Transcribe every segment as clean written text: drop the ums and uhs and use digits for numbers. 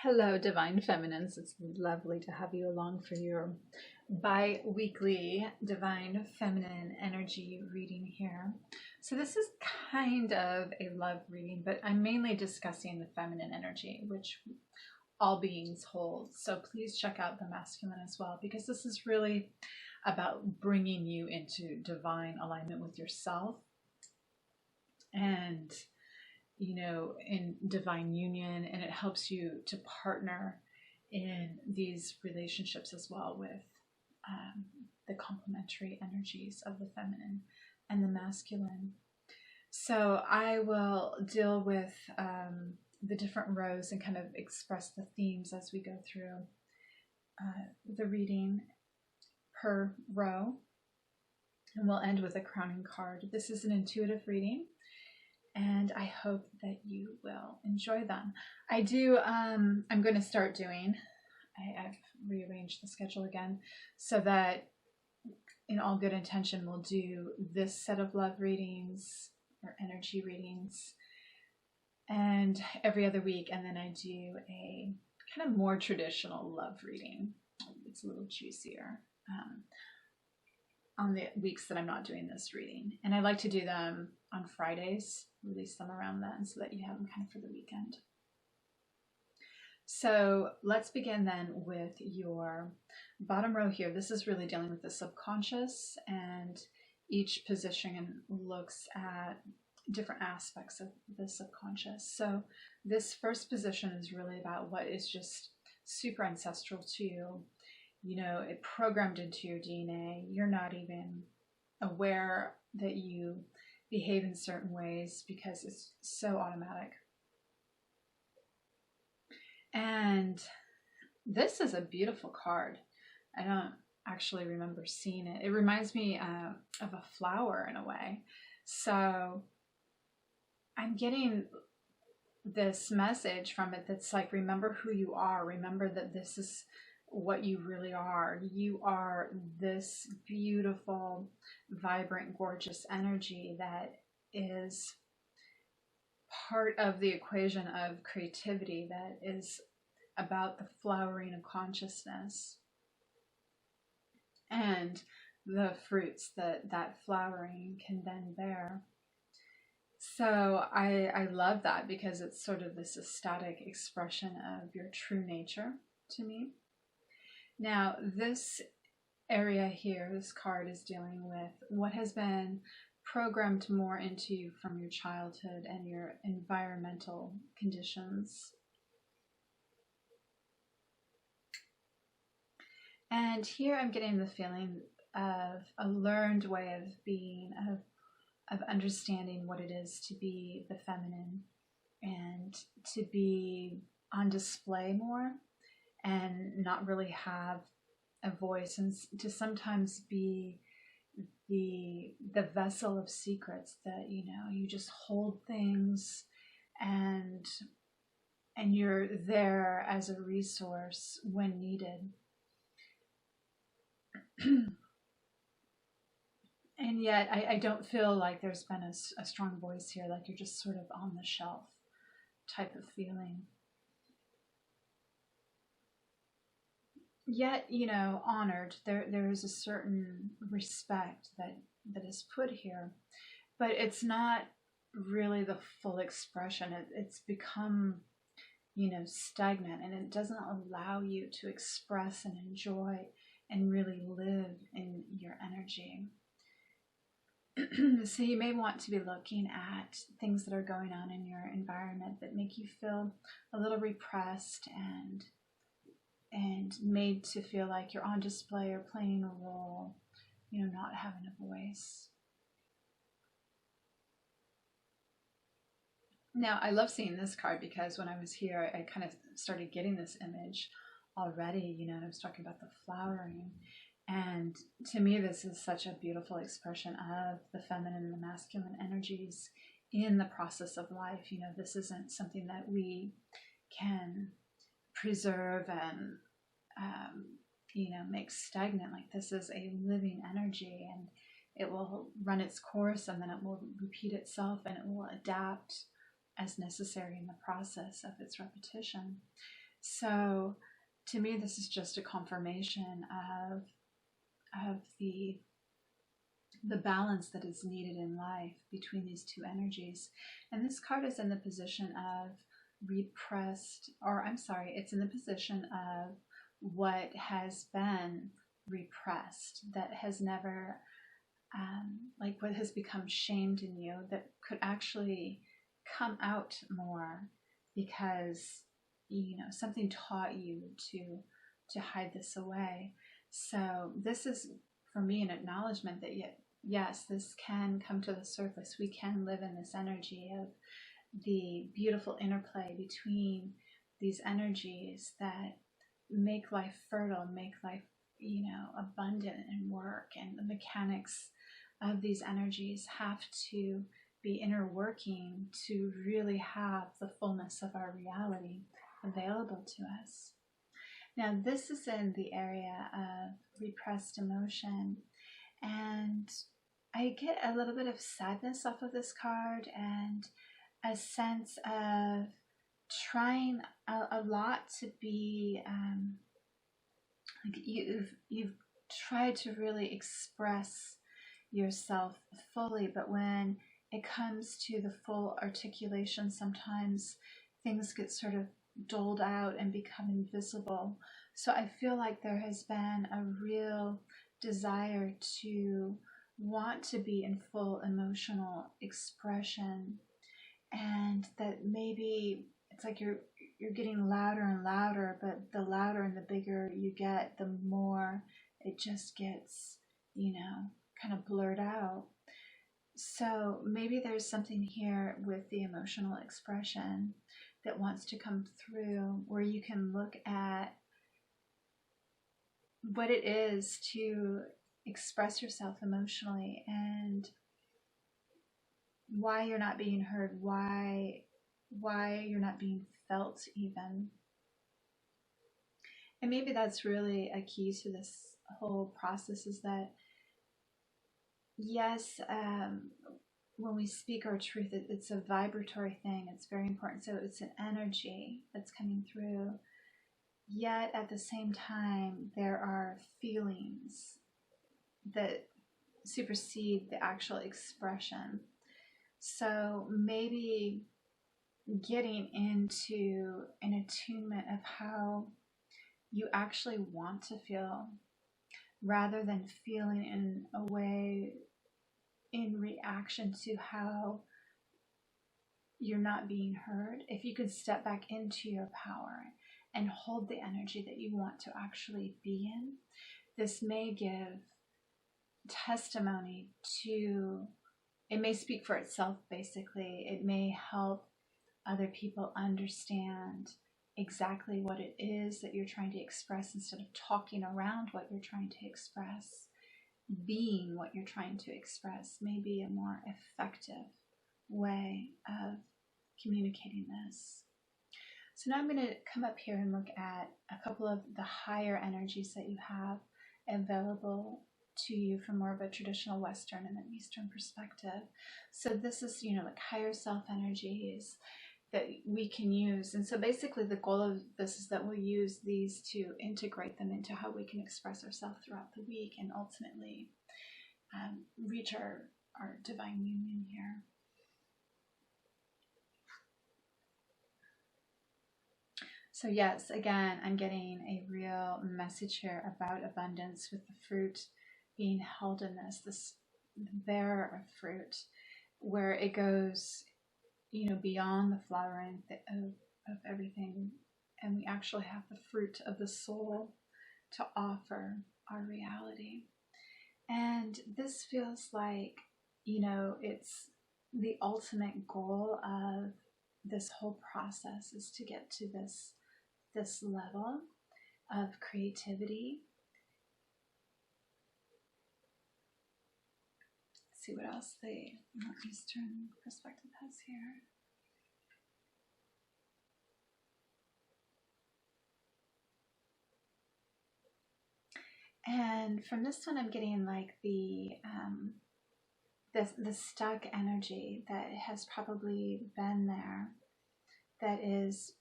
Hello, Divine Feminines. It's lovely to have you along for your bi-weekly Divine Feminine energy reading here. So this is kind of a love reading, but I'm mainly discussing the feminine energy, which all beings hold. So please check out the masculine as well, because this is really about bringing you into divine alignment with yourself and in divine union, and it helps you to partner in these relationships as well with the complementary energies of the feminine and the masculine. So I will deal with the different rows and kind of express the themes as we go through the reading per row, and we'll end with a crowning card. This is an intuitive reading, and I hope that you will enjoy them. I'm going to start doing, I've rearranged the schedule again so that in all good intention, we'll do this set of love readings or energy readings and every other week. And then I do a kind of more traditional love reading. It's a little juicier on the weeks that I'm not doing this reading. And I like to do them on Fridays, release them around then so that you have them kind of for the weekend. So let's begin then with your bottom row here. This is really dealing with the subconscious, and each position looks at different aspects of the subconscious. So this first position is really about what is just super ancestral to you. It programmed into your DNA. You're not even aware that you behave in certain ways because it's so automatic. And this is a beautiful card. I don't actually remember seeing it. It reminds me of a flower in a way. So I'm getting this message from it that's like, remember who you are. Remember that this is what you really are. You are this beautiful, vibrant, gorgeous energy that is part of the equation of creativity, that is about the flowering of consciousness and the fruits that flowering can then bear. So I love that, because it's sort of this ecstatic expression of your true nature to me. Now, this area here, this card is dealing with what has been programmed more into you from your childhood and your environmental conditions. And here I'm getting the feeling of a learned way of being, of understanding what it is to be the feminine and to be on display more and not really have a voice, and to sometimes be the vessel of secrets, that you just hold things and you're there as a resource when needed. And yet I don't feel like there's been a strong voice here, like you're just sort of on the shelf type of feeling. Yet, honored. There is a certain respect that is put here, but it's not really the full expression. It's become, stagnant, and it doesn't allow you to express and enjoy and really live in your energy. So you may want to be looking at things that are going on in your environment that make you feel a little repressed and made to feel like you're on display or playing a role, not having a voice. Now, I love seeing this card, because when I was here, I kind of started getting this image already. I was talking about the flowering. And to me, this is such a beautiful expression of the feminine and the masculine energies in the process of life. This isn't something that we can preserve and make stagnant. Like, this is a living energy, and it will run its course, and then it will repeat itself, and it will adapt as necessary in the process of its repetition. So to me, this is just a confirmation of the balance that is needed in life between these two energies. And this card is in the position of repressed, or I'm sorry, it's in the position of what has been repressed, that has never, like what has become shamed in you, that could actually come out more because, you know, something taught you to hide this away. So this is, for me, an acknowledgement that yes, this can come to the surface. We can live in this energy of the beautiful interplay between these energies that make life fertile, make life, you know, abundant and work. And the mechanics of these energies have to be inner working to really have the fullness of our reality available to us. Now, this is in the area of repressed emotion, and I get a little bit of sadness off of this card and a sense of trying a lot to be like you've tried to really express yourself fully, but when it comes to the full articulation, sometimes things get sort of doled out and become invisible. So I feel like there has been a real desire to want to be in full emotional expression, and that maybe it's like you're getting louder and louder, but the louder and the bigger you get, the more it just gets, you know, kind of blurred out. So maybe there's something here with the emotional expression that wants to come through, where you can look at what it is to express yourself emotionally and why you're not being heard, why you're not being felt even. And maybe that's really a key to this whole process, is that yes, when we speak our truth, it's a vibratory thing. It's very important. So it's an energy that's coming through. Yet at the same time, there are feelings that supersede the actual expression. So maybe getting into an attunement of how you actually want to feel, rather than feeling in a way in reaction to how you're not being heard. If you could step back into your power and hold the energy that you want to actually be in, this may give testimony to, it may speak for itself basically. It may help other people understand exactly what it is that you're trying to express, instead of talking around what you're trying to express. Being what you're trying to express may be a more effective way of communicating this. So now I'm going to come up here and look at a couple of the higher energies that you have available to you from more of a traditional Western and an Eastern perspective. So this is, you know, like higher self energies that we can use. And so basically the goal of this is that we'll use these to integrate them into how we can express ourselves throughout the week, and ultimately reach our divine union here. So yes, again, I'm getting a real message here about abundance, with the fruit being held in this bearer of fruit, where it goes, you know, beyond the flowering of everything, and we actually have the fruit of the soul to offer our reality. And this feels like, you know, it's the ultimate goal of this whole process, is to get to this level of creativity. Let's see what else the Eastern perspective has here. And from this one, I'm getting like the stuck energy that has probably been there, that is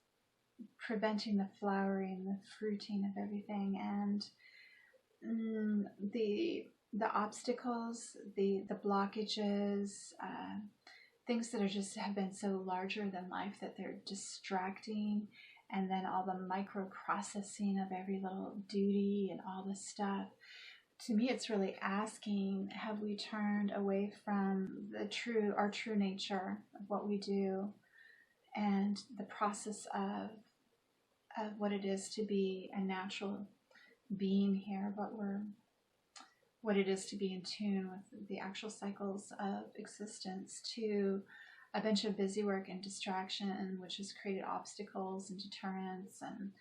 preventing the flowering, the fruiting of everything, and the obstacles, the blockages, things that are just have been so larger than life that they're distracting, and then all the micro processing of every little duty and all this stuff. To me, it's really asking, have we turned away from our true nature of what we do and the process of what it is to be a natural being here, what it is to be in tune with the actual cycles of existence, to a bunch of busy work and distraction, which has created obstacles and deterrents and,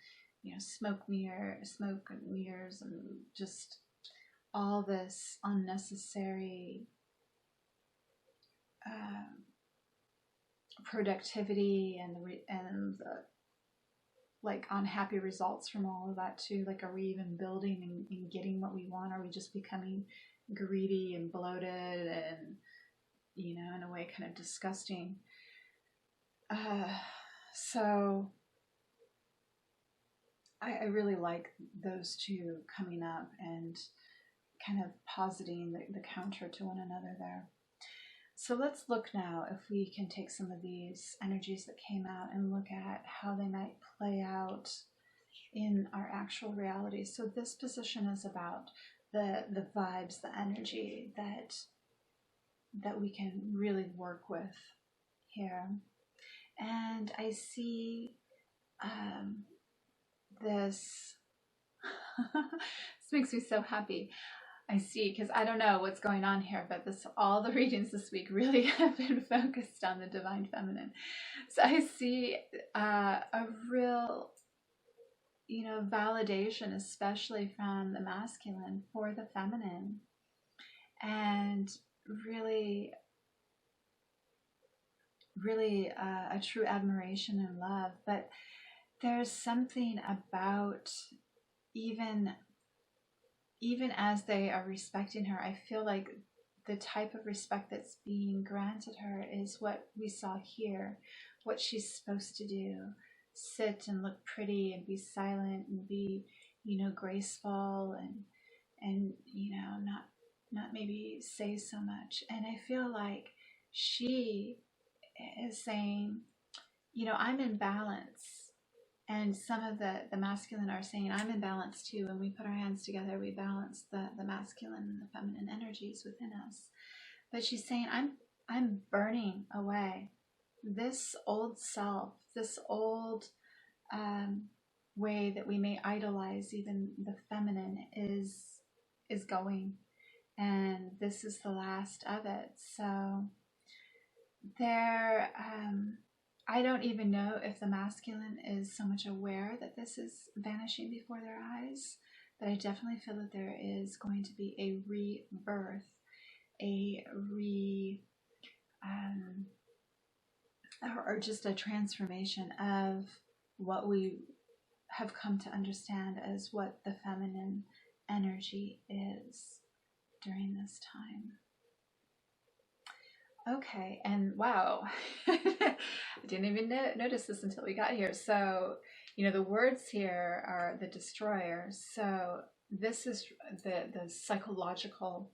smoke and mirrors and just all this unnecessary productivity and the like unhappy results from all of that too. Like, are we even building and getting what we want? Are we just becoming greedy and bloated and, in a way kind of disgusting? So I really like those two coming up and kind of positing the counter to one another there. So let's look now if we can take some of these energies that came out and look at how they might play out in our actual reality. So this position is about the vibes, the energy that we can really work with here. And I see this this makes me so happy. I see, because I don't know what's going on here, but all the readings this week really have been focused on the divine feminine. So I see a real, validation, especially from the masculine for the feminine, and really, really a true admiration and love. But there's something about even as they are respecting her, I feel like the type of respect that's being granted her is what we saw here, what she's supposed to do: sit and look pretty and be silent and be, graceful and not maybe say so much. And I feel like she is saying, I'm in balance. And some of the masculine are saying, I'm in balance too. When we put our hands together, we balance the masculine and the feminine energies within us. But she's saying, I'm burning away this old self, this old way that we may idolize even the feminine is going. And this is the last of it. So there... I don't even know if the masculine is so much aware that this is vanishing before their eyes, but I definitely feel that there is going to be a rebirth, or just a transformation of what we have come to understand as what the feminine energy is during this time. Okay, and wow, I didn't even notice this until we got here. So, the words here are the destroyer. So this is the psychological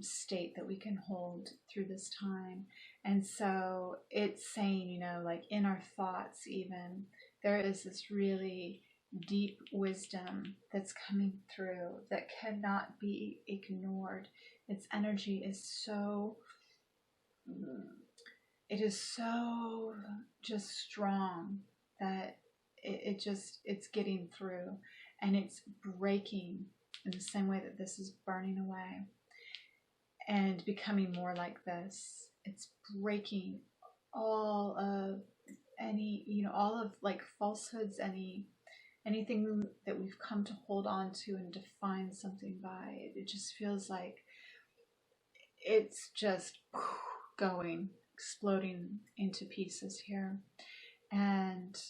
state that we can hold through this time. And so it's saying, like in our thoughts even, there is this really deep wisdom that's coming through that cannot be ignored. Its energy is so... it is so just strong that it's getting through, and it's breaking in the same way that this is burning away and becoming more like this. It's breaking all of all of like falsehoods, anything that we've come to hold on to and define something by. It just feels like it's just exploding into pieces here. And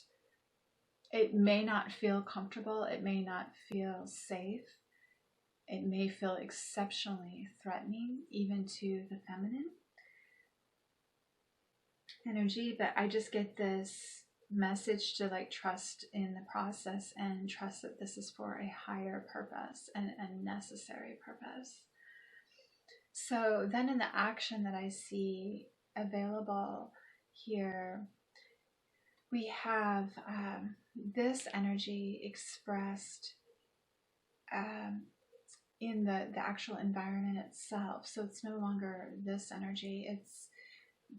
it may not feel comfortable, it may not feel safe, it may feel exceptionally threatening even to the feminine energy, but I just get this message to like trust in the process and trust that this is for a higher purpose and a necessary purpose. So then in the action that I see available here, we have this energy expressed in the actual environment itself. So it's no longer this energy. It's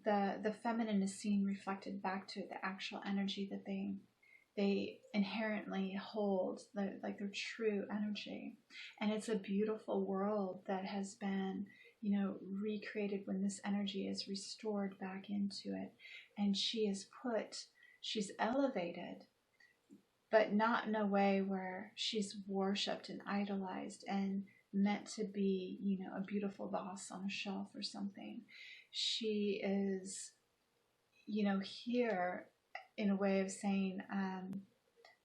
the feminine is seen reflected back to the actual energy that they inherently hold, like their true energy. And it's a beautiful world that has been, you know, recreated when this energy is restored back into it. And she's elevated, but not in a way where she's worshipped and idolized and meant to be, you know, a beautiful vase on a shelf or something. She is, you know, here in a way of saying,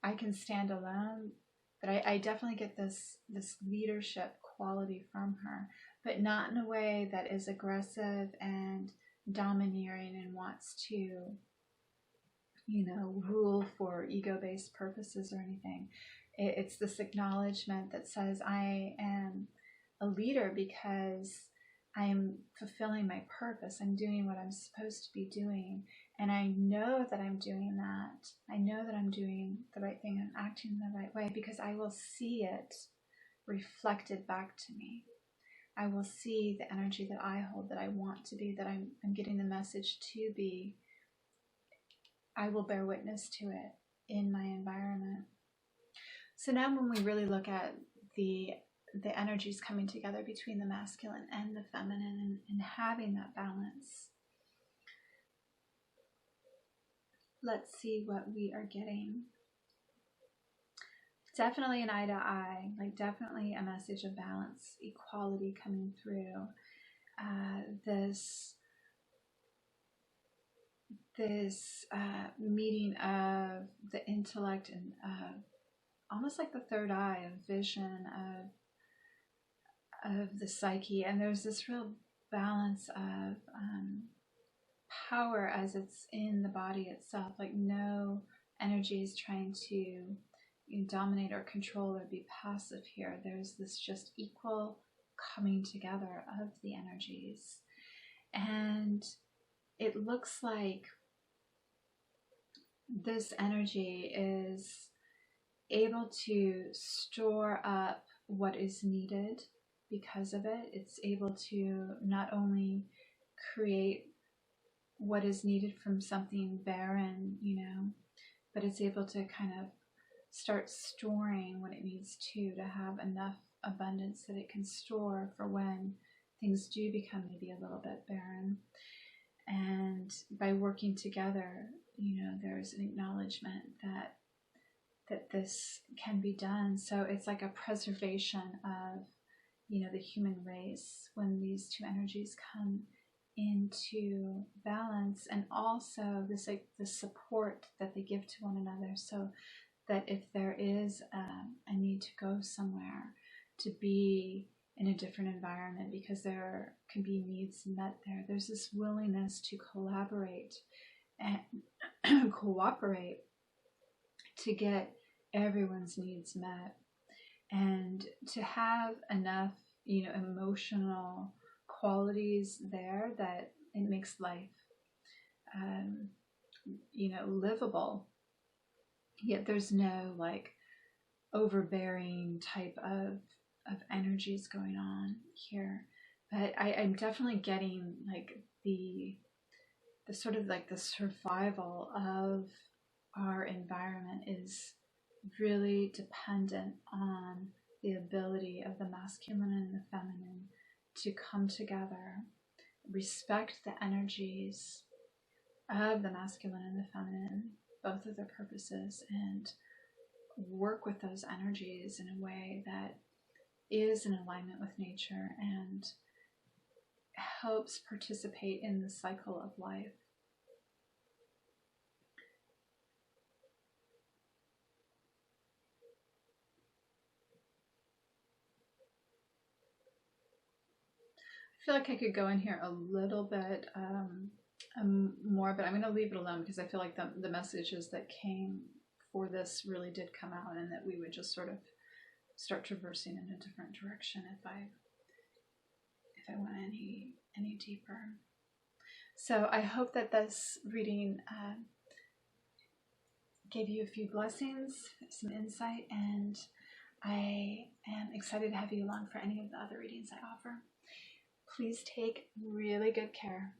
I can stand alone, but I definitely get this leadership quality from her, but not in a way that is aggressive and domineering and wants to, you know, rule for ego-based purposes or anything. It's this acknowledgement that says, I am a leader because I am fulfilling my purpose. I'm doing what I'm supposed to be doing. And I know that I'm doing that. I know that I'm doing the right thing. I'm acting in the right way because I will see it reflected back to me. I will see the energy that I hold, that I want to be, that I'm getting the message to be. I will bear witness to it in my environment. So now when we really look at the energies coming together between the masculine and the feminine and having that balance, let's see what we are getting. Definitely an eye to eye, like definitely a message of balance, equality coming through. This meeting of the intellect and almost like the third eye of vision of the psyche, and there's this real balance of power as it's in the body itself. Like no energy is trying to dominate or control or be passive here. There's this just equal coming together of the energies, and it looks like this energy is able to store up what is needed because of it. It's able to not only create what is needed from something barren, you know, but it's able to kind of start storing what it needs to have enough abundance that it can store for when things do become maybe a little bit barren. And by working together, you know, there's an acknowledgement that this can be done. So it's like a preservation of, you know, the human race when these two energies come into balance, and also this like the support that they give to one another, so that if there is a need to go somewhere, to be in a different environment because there can be needs met there, there's this willingness to collaborate and cooperate to get everyone's needs met, and to have enough, you know, emotional qualities there that it makes life, you know, livable. Yet there's no like overbearing type of energies going on here. But I'm definitely getting like the sort of like the survival of our environment is really dependent on the ability of the masculine and the feminine to come together, respect the energies of the masculine and the feminine, both of their purposes, and work with those energies in a way that is in alignment with nature and helps participate in the cycle of life. I feel like I could go in here a little bit more, but I'm going to leave it alone because I feel like the messages that came for this really did come out, and that we would just sort of start traversing in a different direction if I went any deeper. So I hope that this reading gave you a few blessings, some insight, and I am excited to have you along for any of the other readings I offer. Please take really good care